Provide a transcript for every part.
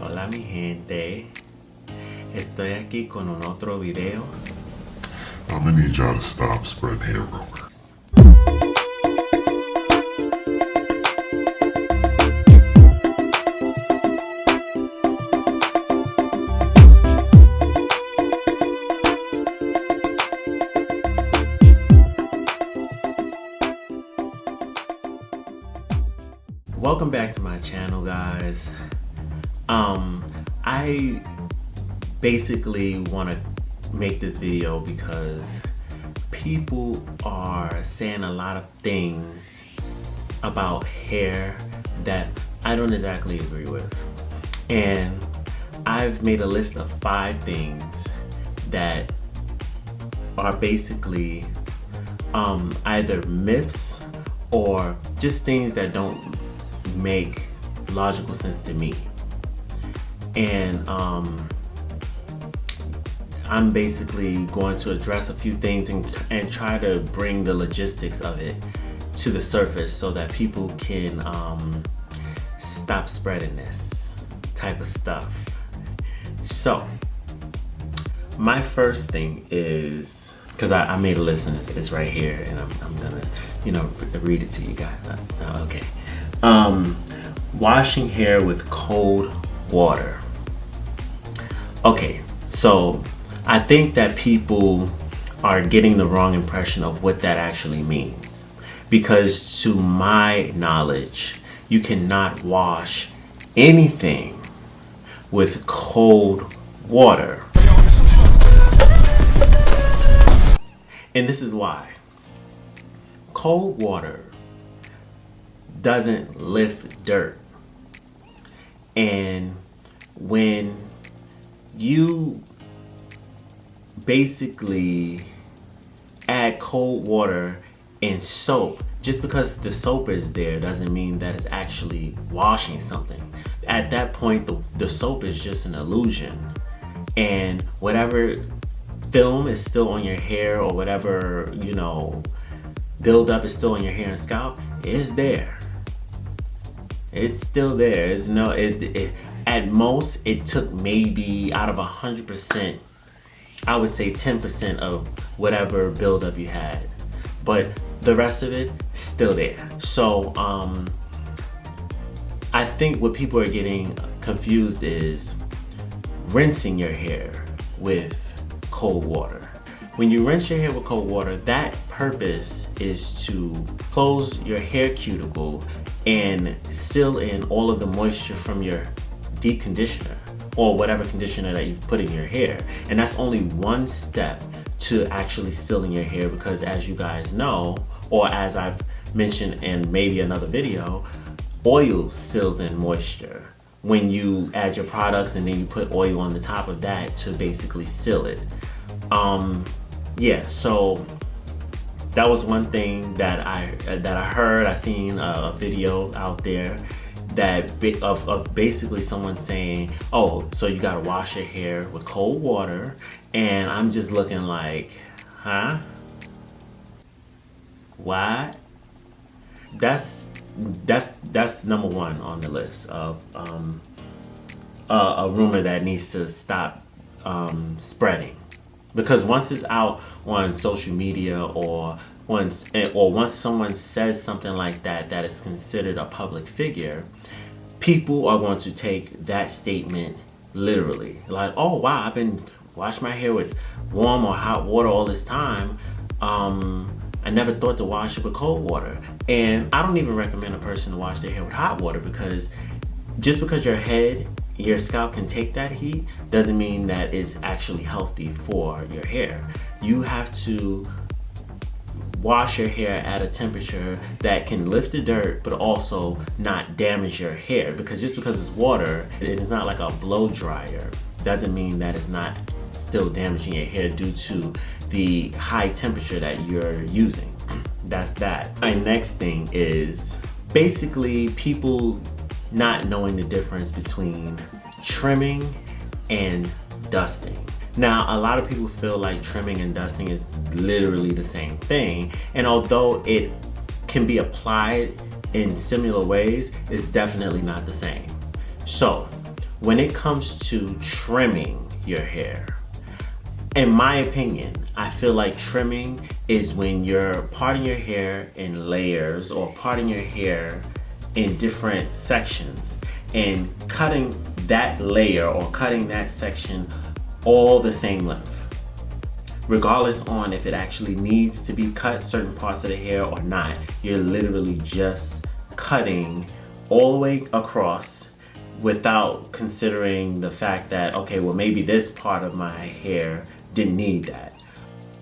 Hola mi gente, estoy aquí con un otro video. I'm gonna need y'all to stop spreading hair rumors. Welcome back to my channel, guys. I basically want to make this video because people are saying a lot of things about hair that I don't exactly agree with. And I've made a list of 5 things that are basically either myths or just things that don't make logical sense to me. And I'm basically going to address a few things and try to bring the logistics of it to the surface so that people can stop spreading this type of stuff. So my first thing is, because I made a list and it's right here, and I'm gonna read it to you guys. Okay. Washing hair with cold water. Okay, so I think that people are getting the wrong impression of what that actually means, because to my knowledge, you cannot wash anything with cold water. And this is why. Cold water doesn't lift dirt. And when you basically add cold water and soap, just because the soap is there doesn't mean that it's actually washing something. At that point, the soap is just an illusion. And whatever film is still on your hair, or whatever, buildup is still on your hair and scalp, is there. It's still there. It's at most, it took maybe out of 100%, I would say 10% of whatever buildup you had. But the rest of it, still there. So I think what people are getting confused is rinsing your hair with cold water. When you rinse your hair with cold water, that purpose is to close your hair cuticle and seal in all of the moisture from your deep conditioner or whatever conditioner that you've put in your hair. And that's only one step to actually sealing your hair, because as you guys know, or as I've mentioned in maybe another video, oil seals in moisture when you add your products, and then you put oil on the top of that to basically seal it. Yeah, so that was one thing that I heard. I seen a video out there of basically someone saying, oh, so you gotta wash your hair with cold water, and I'm just looking like, huh? What? That's number one on the list of a rumor that needs to stop spreading. Because once it's out on social media, or once someone says something like that is considered a public figure, people are going to take that statement literally. Like, oh wow, I've been washing my hair with warm or hot water all this time. I never thought to wash it with cold water. And I don't even recommend a person to wash their hair with hot water, because just because your scalp can take that heat doesn't mean that it's actually healthy for your hair. You have to wash your hair at a temperature that can lift the dirt but also not damage your hair, because just because it's water, it is not like a blow dryer, doesn't mean that it's not still damaging your hair due to the high temperature that you're using. That's that. My next thing is basically people not knowing the difference between trimming and dusting. Now, a lot of people feel like trimming and dusting is literally the same thing, and although it can be applied in similar ways, it's definitely not the same. So, when it comes to trimming your hair, in my opinion, I feel like trimming is when you're parting your hair in layers or parting your hair in different sections and cutting that layer or cutting that section all the same length. Regardless on if it actually needs to be cut, certain parts of the hair or not, you're literally just cutting all the way across without considering the fact that, okay, well maybe this part of my hair didn't need that.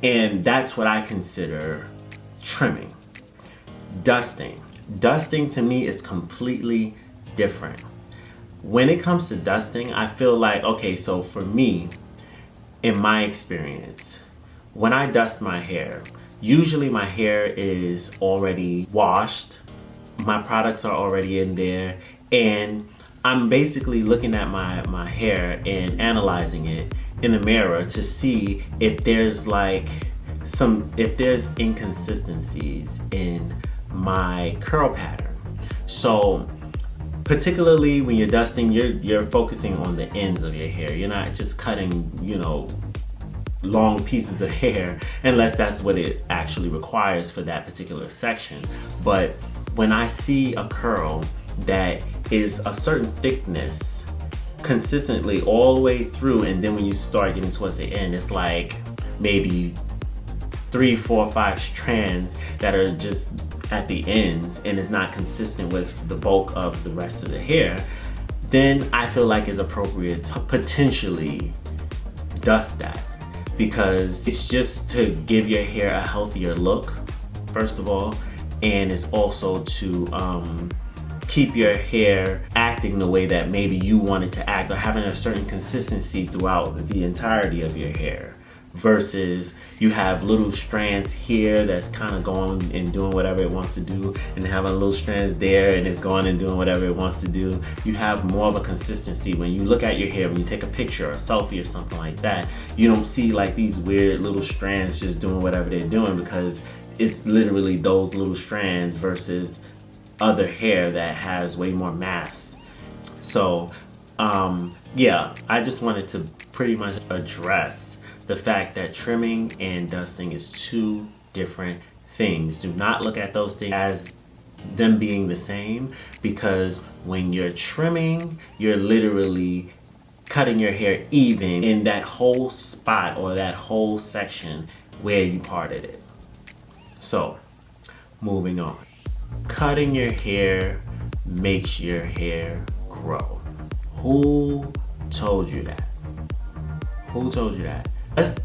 And that's what I consider trimming. Dusting. Dusting to me is completely different. When it comes to dusting, I feel like, okay, so for me, in my experience, when I dust my hair, usually my hair is already washed, my products are already in there, and I'm basically looking at my hair and analyzing it in the mirror to see if there's if there's inconsistencies in my curl pattern. So particularly when you're dusting, you're focusing on the ends of your hair. You're not just cutting, long pieces of hair, unless that's what it actually requires for that particular section. But when I see a curl that is a certain thickness consistently all the way through, and then when you start getting towards the end, it's like maybe 3, 4, 5 strands that are just at the ends and is not consistent with the bulk of the rest of the hair, then I feel like it's appropriate to potentially dust that, because it's just to give your hair a healthier look, first of all, and it's also to keep your hair acting the way that maybe you want it to act, or having a certain consistency throughout the entirety of your hair, versus you have little strands here that's kind of going and doing whatever it wants to do, and having little strands there and it's going and doing whatever it wants to do. You have more of a consistency. When you look at your hair, when you take a picture or a selfie or something like that, you don't see like these weird little strands just doing whatever they're doing, because it's literally those little strands versus other hair that has way more mass. So yeah, I just wanted to pretty much address the fact that trimming and dusting is two different things. Do not look at those things as them being the same, because when you're trimming, you're literally cutting your hair even in that whole spot or that whole section where you parted it. So, moving on. Cutting your hair makes your hair grow. Who told you that? Who told you that?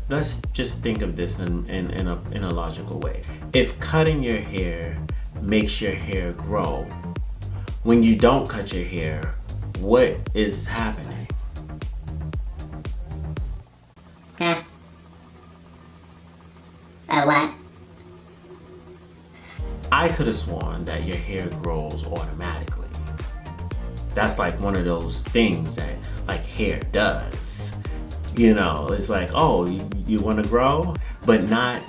Let's just think of this in a logical way. If cutting your hair makes your hair grow, when you don't cut your hair, what is happening? What? I could have sworn that your hair grows automatically. That's like one of those things that like hair does. It's like, oh, you want to grow? But not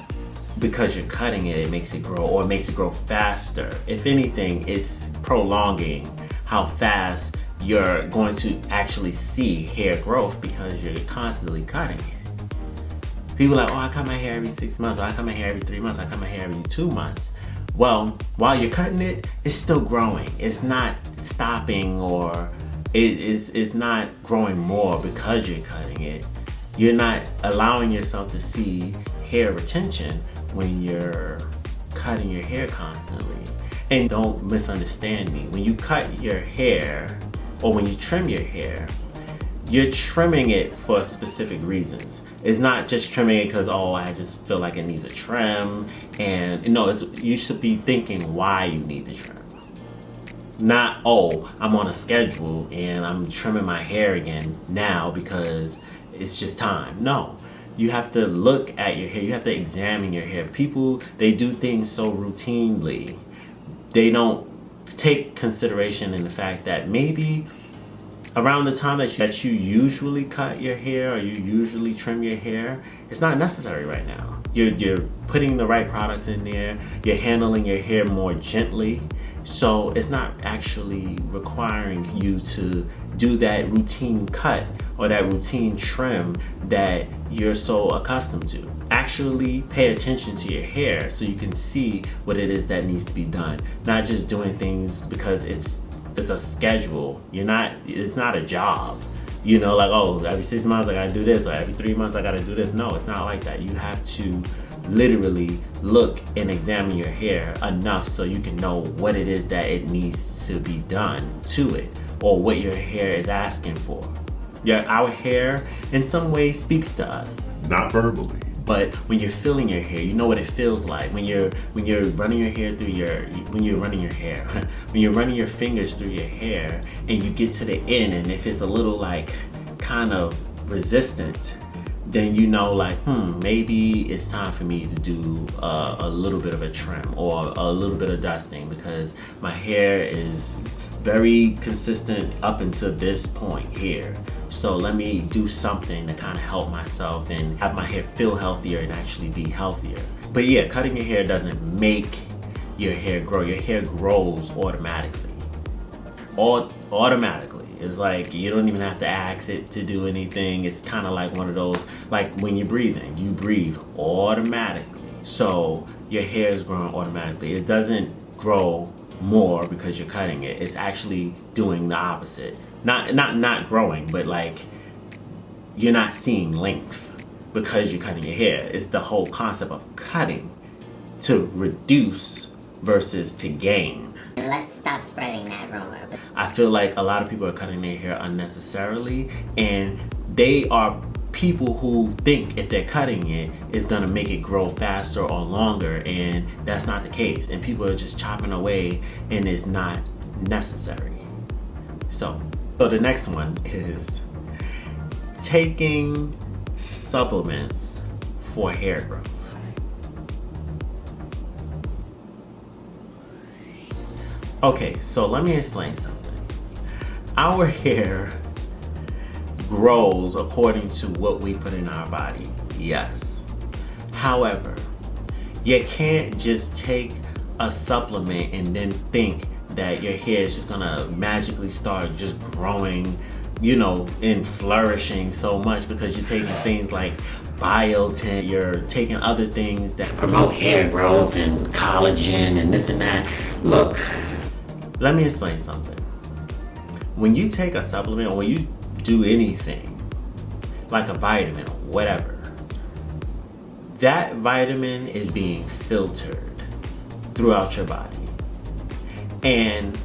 because you're cutting it, it makes it grow, or it makes it grow faster. If anything, it's prolonging how fast you're going to actually see hair growth, because you're constantly cutting it. People are like, oh, I cut my hair every 6 months, or I cut my hair every 3 months, I cut my hair every 2 months. Well, while you're cutting it, it's still growing. It's not stopping, or it's not growing more because you're cutting it. You're not allowing yourself to see hair retention when you're cutting your hair constantly. And don't misunderstand me. When you cut your hair, or when you trim your hair, you're trimming it for specific reasons. It's not just trimming it because, oh, I just feel like it needs a trim. And no, you should be thinking why you need the trim. Not, oh, I'm on a schedule and I'm trimming my hair again now because it's just time. No, you have to look at your hair. You have to examine your hair. People, they do things so routinely. They don't take consideration in the fact that maybe around the time that you usually cut your hair or you usually trim your hair, it's not necessary right now. You're putting the right products in there. You're handling your hair more gently. So it's not actually requiring you to do that routine cut or that routine trim that you're so accustomed to. Actually pay attention to your hair so you can see what it is that needs to be done. Not just doing things because it's a schedule. It's not a job. You know, like, oh, every 6 months I gotta do this, or every 3 months I gotta do this. No, it's not like that. You have to literally look and examine your hair enough so you can know what it is that it needs to be done to it, or what your hair is asking for. Our hair in some way speaks to us. Not verbally. But when you're feeling your hair, you know what it feels like. When you're running your hair through when you're running your fingers through your hair and you get to the end, and if it's a little like kind of resistant, then you know like, maybe it's time for me to do a little bit of a trim or a little bit of dusting, because my hair is very consistent up until this point here. So let me do something to kind of help myself and have my hair feel healthier and actually be healthier. But yeah, cutting your hair doesn't make your hair grow. Your hair grows automatically. Automatically. It's like you don't even have to ask it to do anything. It's kind of like one of those, like when you're breathing, you breathe automatically. So your hair is growing automatically. It doesn't grow more because you're cutting it. It's actually doing the opposite. Not growing, but like you're not seeing length because you're cutting your hair. It's the whole concept of cutting to reduce versus to gain. Let's stop spreading that rumor. I feel like a lot of people are cutting their hair unnecessarily, and they are people who think if they're cutting it, it's gonna make it grow faster or longer, and that's not the case. And people are just chopping away, and it's not necessary. So the next one is taking supplements for hair growth. Okay, so let me explain something. Our hair grows according to what we put in our body, yes. However, you can't just take a supplement and then think that your hair is just gonna magically start just growing, and flourishing so much because you're taking things like biotin, you're taking other things that promote hair growth and collagen and this and that. Look, let me explain something. When you take a supplement or when you do anything, like a vitamin or whatever, that vitamin is being filtered throughout your body. And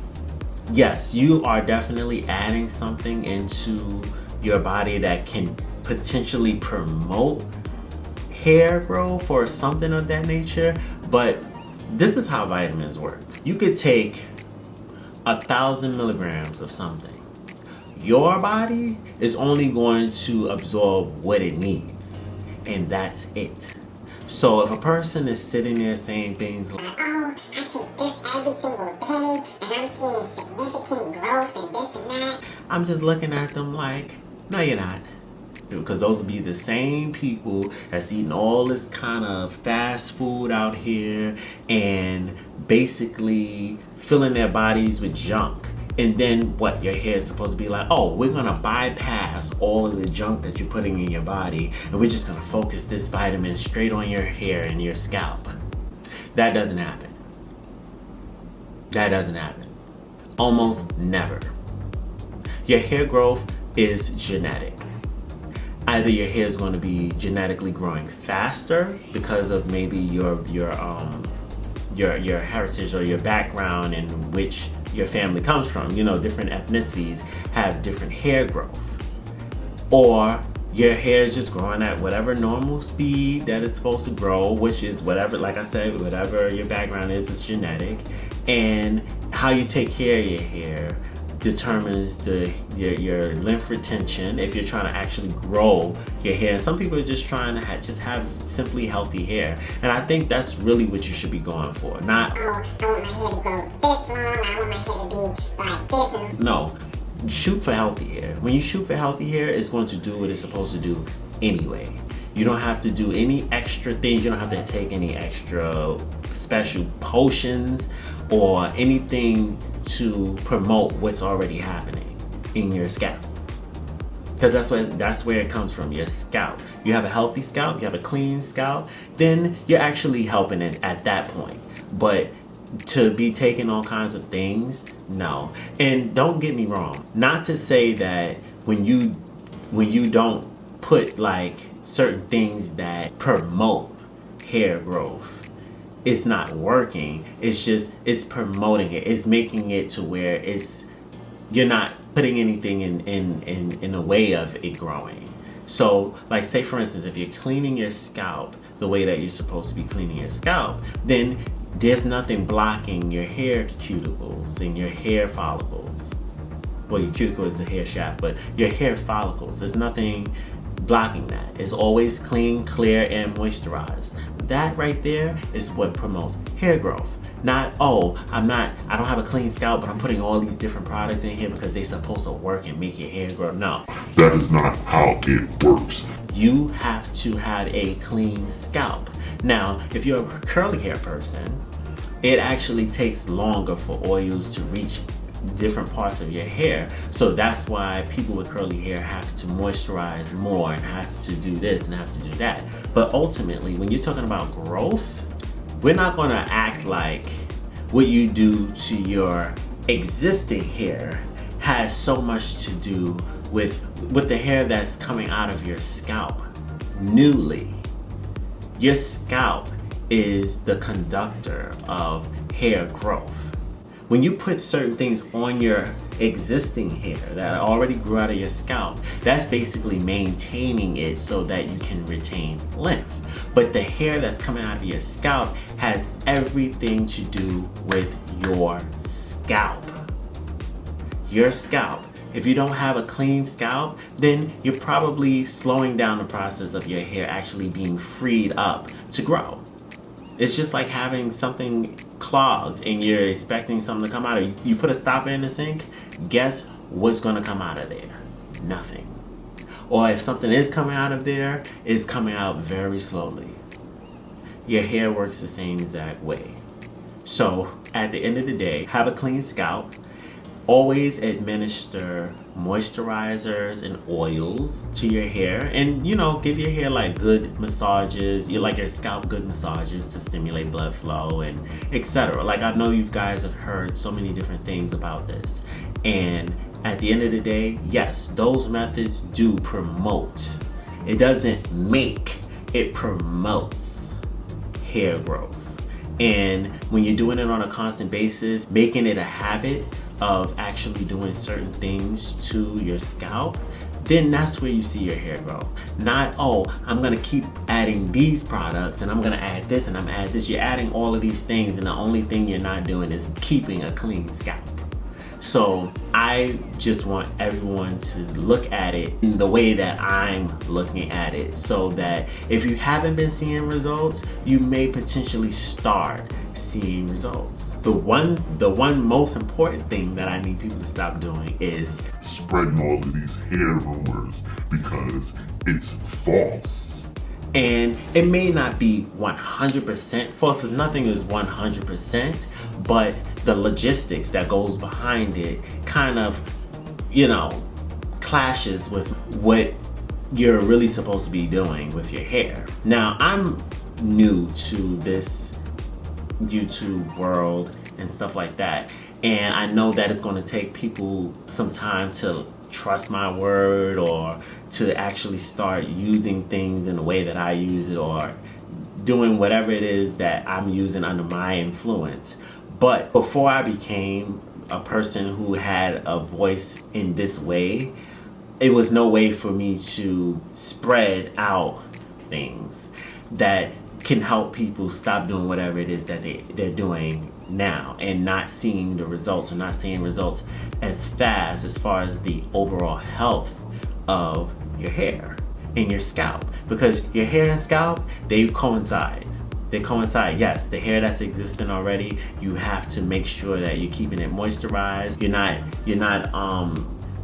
yes, you are definitely adding something into your body that can potentially promote hair growth or something of that nature, but this is how vitamins work. You could take 1,000 milligrams of something. Your body is only going to absorb what it needs, and that's it. So if a person is sitting there saying things like, oh, I take this every single day, and I'm seeing significant growth and this and that, I'm just looking at them like, no, you're not. Because those will be the same people that's eating all this kind of fast food out here and basically filling their bodies with junk. And then what? Your hair is supposed to be like, oh, we're gonna bypass all of the junk that you're putting in your body, and we're just gonna focus this vitamin straight on your hair and your scalp. That doesn't happen. That doesn't happen. Almost never. Your hair growth is genetic. Either your hair is going to be genetically growing faster because of maybe your heritage or your background in which your family comes from. Different ethnicities have different hair growth. Or your hair is just growing at whatever normal speed that it's supposed to grow, which is whatever, like I said, whatever your background is, it's genetic. And how you take care of your hair determines your lymph retention if you're trying to actually grow your hair. And some people are just trying to have simply healthy hair, and I think that's really what you should be going for. Not, oh, I want my hair to grow this long, I want my hair to be like this. No, shoot for healthy hair. When you shoot for healthy hair, it's going to do what it's supposed to do anyway. You don't have to do any extra things. You don't have to take any extra special potions or anything to promote what's already happening. in your scalp. Because that's where it comes from, your scalp. You have a healthy scalp, you have a clean scalp, then you're actually helping it at that point. But to be taking all kinds of things, no. And don't get me wrong, not to say that when you don't put like certain things that promote hair growth, it's not working. It's just, it's promoting it. It's making it to where you're not putting anything in the way of it growing. So like, say for instance, if you're cleaning your scalp the way that you're supposed to be cleaning your scalp, then there's nothing blocking your hair cuticles and your hair follicles. Well, your cuticle is the hair shaft, but your hair follicles, there's nothing blocking that. It's always clean, clear, and moisturized. That right there is what promotes hair growth. Not, oh, I don't have a clean scalp, but I'm putting all these different products in here because they're supposed to work and make your hair grow. No. That is not how it works. You have to have a clean scalp. Now, if you're a curly hair person, it actually takes longer for oils to reach different parts of your hair. So that's why people with curly hair have to moisturize more and have to do this and have to do that. But ultimately, when you're talking about growth, we're not going to act like what you do to your existing hair has so much to do with the hair that's coming out of your scalp newly. Your scalp is the conductor of hair growth. When you put certain things on your existing hair that already grew out of your scalp, that's basically maintaining it so that you can retain length. But the hair that's coming out of your scalp has everything to do with your scalp. Your scalp. If you don't have a clean scalp, then you're probably slowing down the process of your hair actually being freed up to grow. It's just like having something clogged and you're expecting something to come out of it. You put a stopper in the sink, guess what's gonna come out of there? Nothing. Or if something is coming out of there, it's coming out very slowly. Your hair works the same exact way. So at the end of the day, have a clean scalp. Always administer moisturizers and oils to your hair, and give your hair like good massages. You like your scalp good massages to stimulate blood flow and etc. Like, I know you guys have heard so many different things about this, and at the end of the day, yes, those methods do promote. It doesn't make, it promotes hair growth. And when you're doing it on a constant basis, making it a habit of actually doing certain things to your scalp, then that's where you see your hair grow. Not, oh, I'm gonna keep adding these products and I'm gonna add this and I'm gonna add this. You're adding all of these things and the only thing you're not doing is keeping a clean scalp. So I just want everyone to look at it in the way that I'm looking at it, so that if you haven't been seeing results, you may potentially start seeing results. The one most important thing that I need people to stop doing is spreading all of these hair rumors, because it's false. And it may not be 100% false, because nothing is 100%, but the logistics that goes behind it kind of, clashes with what you're really supposed to be doing with your hair. Now, I'm new to this YouTube world and stuff like that, and I know that it's going to take people some time to trust my word or to actually start using things in the way that I use it, or doing whatever it is that I'm using under my influence. But before I became a person who had a voice in this way, it was no way for me to spread out things that can help people stop doing whatever it is that they're doing now and not seeing the results, or not seeing results as fast as far as the overall health of your hair and your scalp. Because your hair and scalp, they coincide. Yes, the hair that's existing already, you have to make sure that you're keeping it moisturized. You're not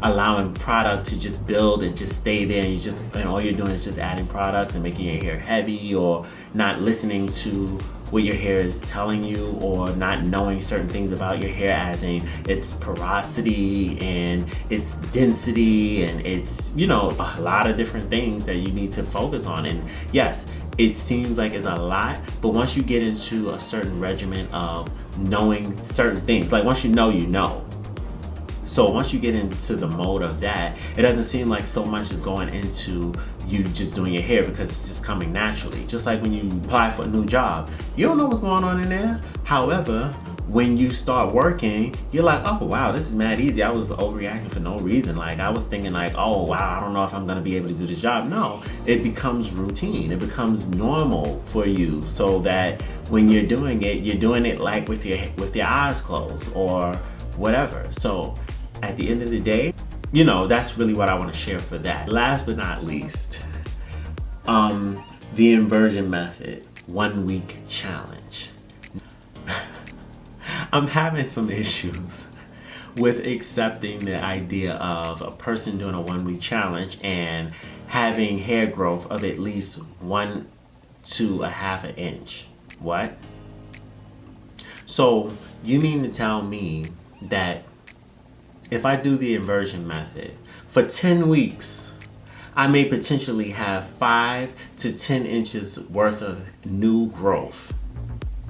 allowing product to just build and just stay there, and all you're doing is just adding products and making your hair heavy, or not listening to what your hair is telling you, or not knowing certain things about your hair, as in its porosity and its density and its, you know, a lot of different things that you need to focus on. And yes, it seems like it's a lot, but once you get into a certain regimen of knowing certain things, like once you know, you know. So once you get into the mode of that, it doesn't seem like so much is going into you just doing your hair, because it's just coming naturally. Just like when you apply for a new job, you don't know what's going on in there. However, when you start working, you're like, oh wow, this is mad easy. I was overreacting for no reason. Like I was thinking like, oh wow, I don't know if I'm gonna be able to do this job. No, it becomes routine. It becomes normal for you, so that when you're doing it like with your eyes closed or whatever. So at the end of the day, you know, that's really what I want to share for that. Last but not least, the inversion method 1 week challenge. I'm having some issues with accepting the idea of a person doing a 1 week challenge and having hair growth of at least 1 to a half an inch. What? So you mean to tell me that if I do the inversion method for 10 weeks, I may potentially have 5 to 10 inches worth of new growth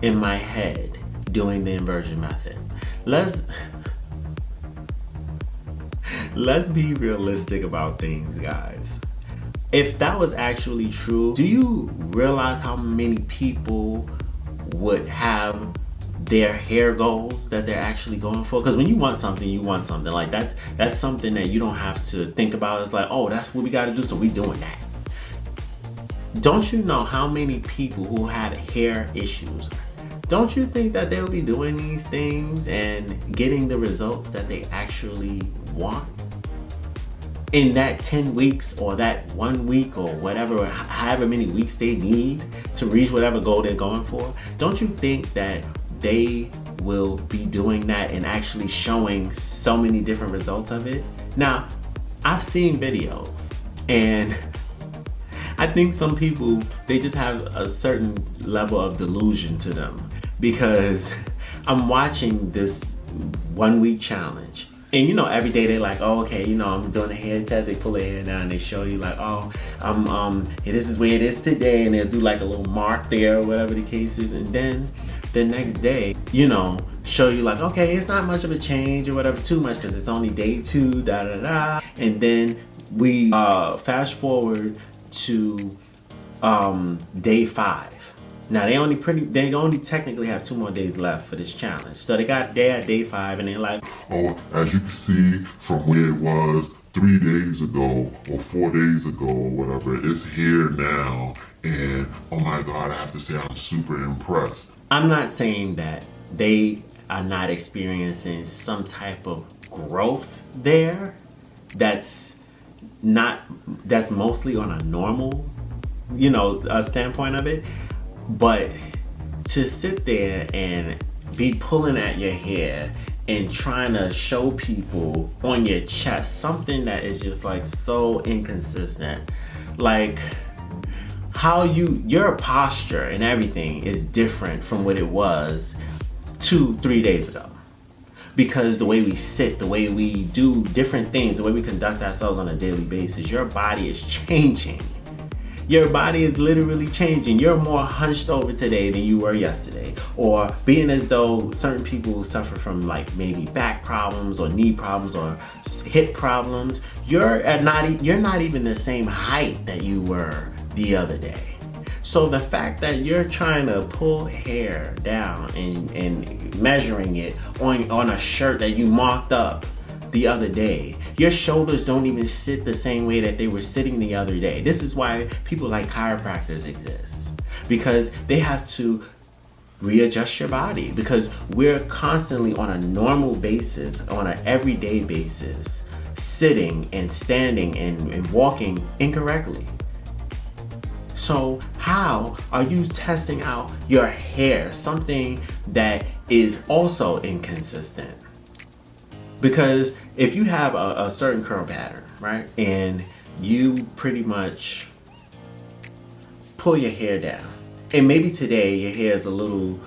in my head doing the inversion method? Let's be realistic about things, guys. If that was actually true, do you realize how many people would have their hair goals that they're actually going for? Because when you want something, you want something. Like that's something that you don't have to think about. It's like, oh, that's what we got to do, so we doing that. Don't you know how many people who have hair issues, don't you think that they'll be doing these things and getting the results that they actually want in that 10 weeks or that 1 week or whatever, however many weeks they need to reach whatever goal they're going for? Don't you think that they will be doing that and actually showing so many different results of it? Now, I've seen videos, and I think some people, they just have a certain level of delusion to them, because I'm watching this 1 week challenge. And you know, every day they're like, oh, okay, you know, I'm doing a hair test. They pull their hair down and they show you like, oh, this is where it is today. And they'll do like a little mark there or whatever the case is. And then the next day, you know, show you like, okay, it's not much of a change or whatever, too much, because it's only day 2, da da da. And then we fast forward to day 5. Now they only technically have 2 more days left for this challenge. So they're at day 5, and they're like, oh, as you can see from where it was 3 days ago or 4 days ago or whatever, it's here now. And oh my God, I have to say I'm super impressed. I'm not saying that they are not experiencing some type of growth there that's mostly on a normal, you know, standpoint of it. But to sit there and be pulling at your hair and trying to show people on your chest something that is just like so inconsistent, like how your posture and everything is different from what it was 2-3 days ago. Because the way we sit, the way we do different things, the way we conduct ourselves on a daily basis, your body is changing. Your body is literally changing. You're more hunched over today than you were yesterday. Or being as though certain people suffer from like maybe back problems or knee problems or hip problems. You're not even the same height that you were the other day. So the fact that you're trying to pull hair down and measuring it on a shirt that you marked up the other day, your shoulders don't even sit the same way that they were sitting the other day. This is why people like chiropractors exist, because they have to readjust your body, because we're constantly on a normal basis, on an everyday basis, sitting and standing and walking incorrectly. So how are you testing out your hair, something that is also inconsistent? Because if you have a certain curl pattern, right, and you pretty much pull your hair down And maybe today your hair is a little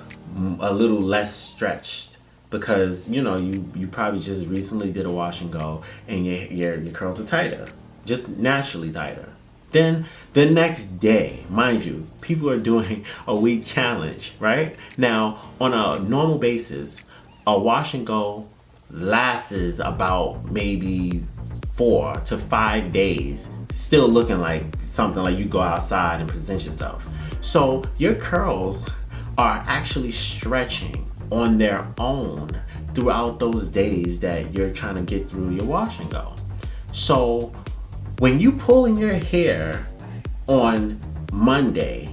less stretched because you probably just recently did a wash and go, and your curls are tighter, just naturally tighter. Then the next day, mind you, people are doing a week challenge, right? Now, on a normal basis, a wash and go lasts about maybe 4 to 5 days, still looking like something like you go outside and present yourself. So your curls are actually stretching on their own throughout those days that you're trying to get through your wash and go. So when you pulling your hair on Monday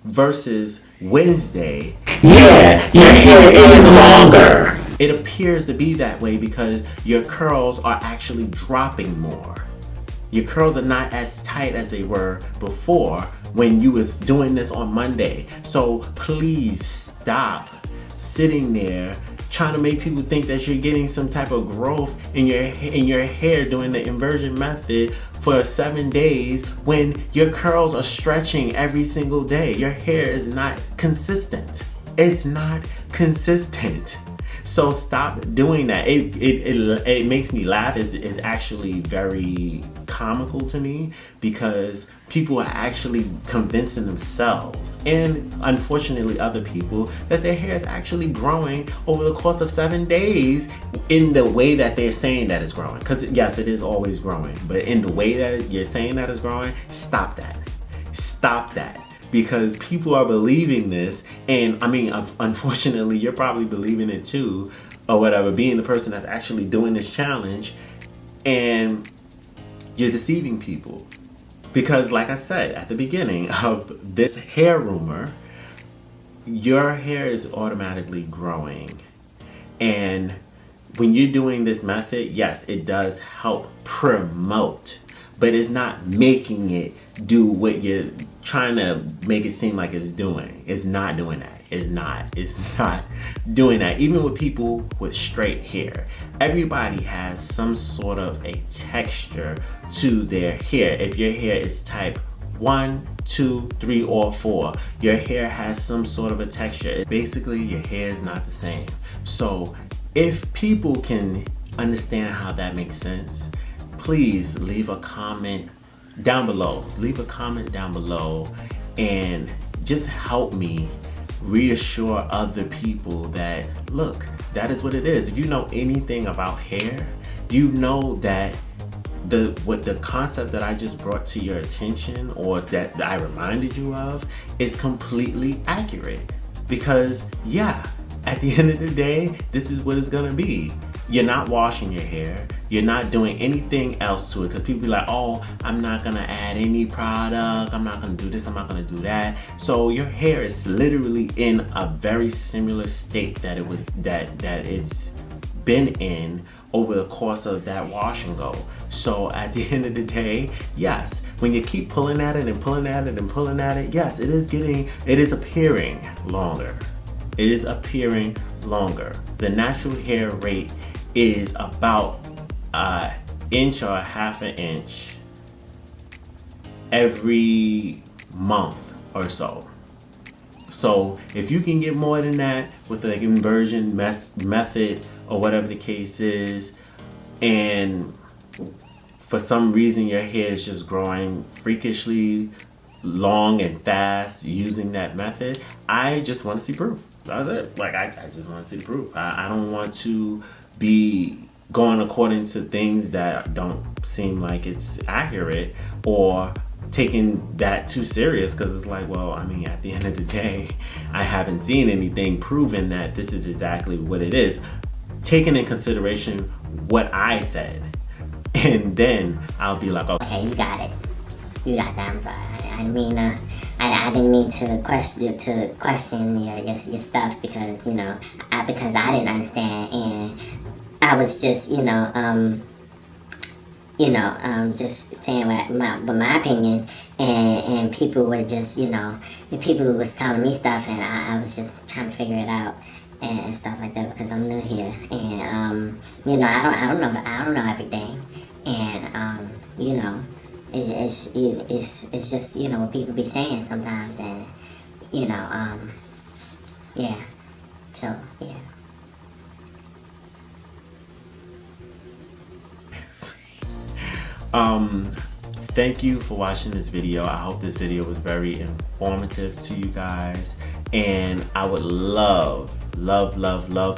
versus Wednesday, yeah, your hair is longer. It appears to be that way because your curls are actually dropping more. Your curls are not as tight as they were before when you was doing this on Monday. So please stop sitting there trying to make people think that you're getting some type of growth in your hair doing the inversion method for 7 days when your curls are stretching every single day. Your hair is not consistent. It's not consistent. So stop doing that. It makes me laugh. It's actually very comical to me because people are actually convincing themselves and unfortunately other people that their hair is actually growing over the course of 7 days in the way that they're saying that it's growing. Because yes, it is always growing, but in the way that you're saying that it's growing, stop that. Stop that. Because people are believing this, and I mean, unfortunately, you're probably believing it too, or whatever, being the person that's actually doing this challenge, and you're deceiving people. Because like I said at the beginning of this hair rumor, your hair is automatically growing. And when you're doing this method, yes, it does help promote, but it's not making it do what you're trying to make it seem like it's doing. It's not doing that. It's not doing that. Even with people with straight hair, everybody has some sort of a texture to their hair. If your hair is type 1, 2, 3, or 4, your hair has some sort of a texture. Basically, your hair is not the same. So if people can understand how that makes sense, please leave a comment down below. Leave a comment down below and just help me reassure other people that, look, that is what it is. If you know anything about hair, you know that the concept that I just brought to your attention or that I reminded you of is completely accurate. Because yeah, at the end of the day, this is what it's gonna be. You're not washing your hair. You're not doing anything else to it, because people be like, oh, I'm not gonna add any product. I'm not gonna do this. I'm not gonna do that. So your hair is literally in a very similar state that it's been in over the course of that wash and go. So at the end of the day, yes, when you keep pulling at it and pulling at it and pulling at it, yes, it is appearing longer. It is appearing longer. The natural hair rate is about an inch or a half an inch every month or so. So if you can get more than that with the inversion method or whatever the case is, and for some reason your hair is just growing freakishly long and fast using that method, I just want to see proof. That's it. Like, I just want to see the proof. I don't want to be going according to things that don't seem like it's accurate or taking that too serious, because it's like, well, I mean, at the end of the day, I haven't seen anything proven that this is exactly what it is, taking in consideration what I said, and then I'll be like, Okay, you got it. You got that. I'm sorry. I mean, I didn't mean to question your stuff because because I didn't understand, and I was just just saying my opinion, and people were just people was telling me stuff, and I was just trying to figure it out and stuff like that because I'm new here, and I don't know everything, and it's just what people be saying sometimes, and you know, yeah. So yeah. Thank you for watching this video. I hope this video was very informative to you guys, and I would love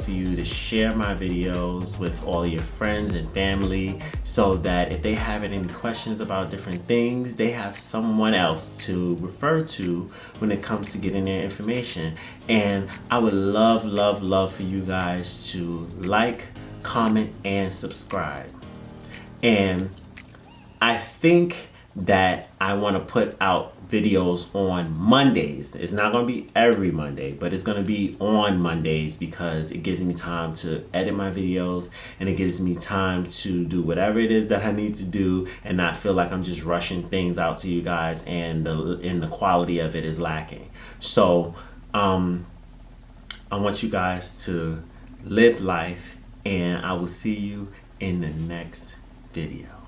for you to share my videos with all your friends and family, so that if they have any questions about different things, they have someone else to refer to when it comes to getting their information. And I would love for you guys to like, comment, and subscribe. And I think that I want to put out videos on Mondays. It's not going to be every Monday, but it's going to be on Mondays, because it gives me time to edit my videos, and it gives me time to do whatever it is that I need to do and not feel like I'm just rushing things out to you guys and the quality of it is lacking. So I want you guys to live life, and I will see you in the next video.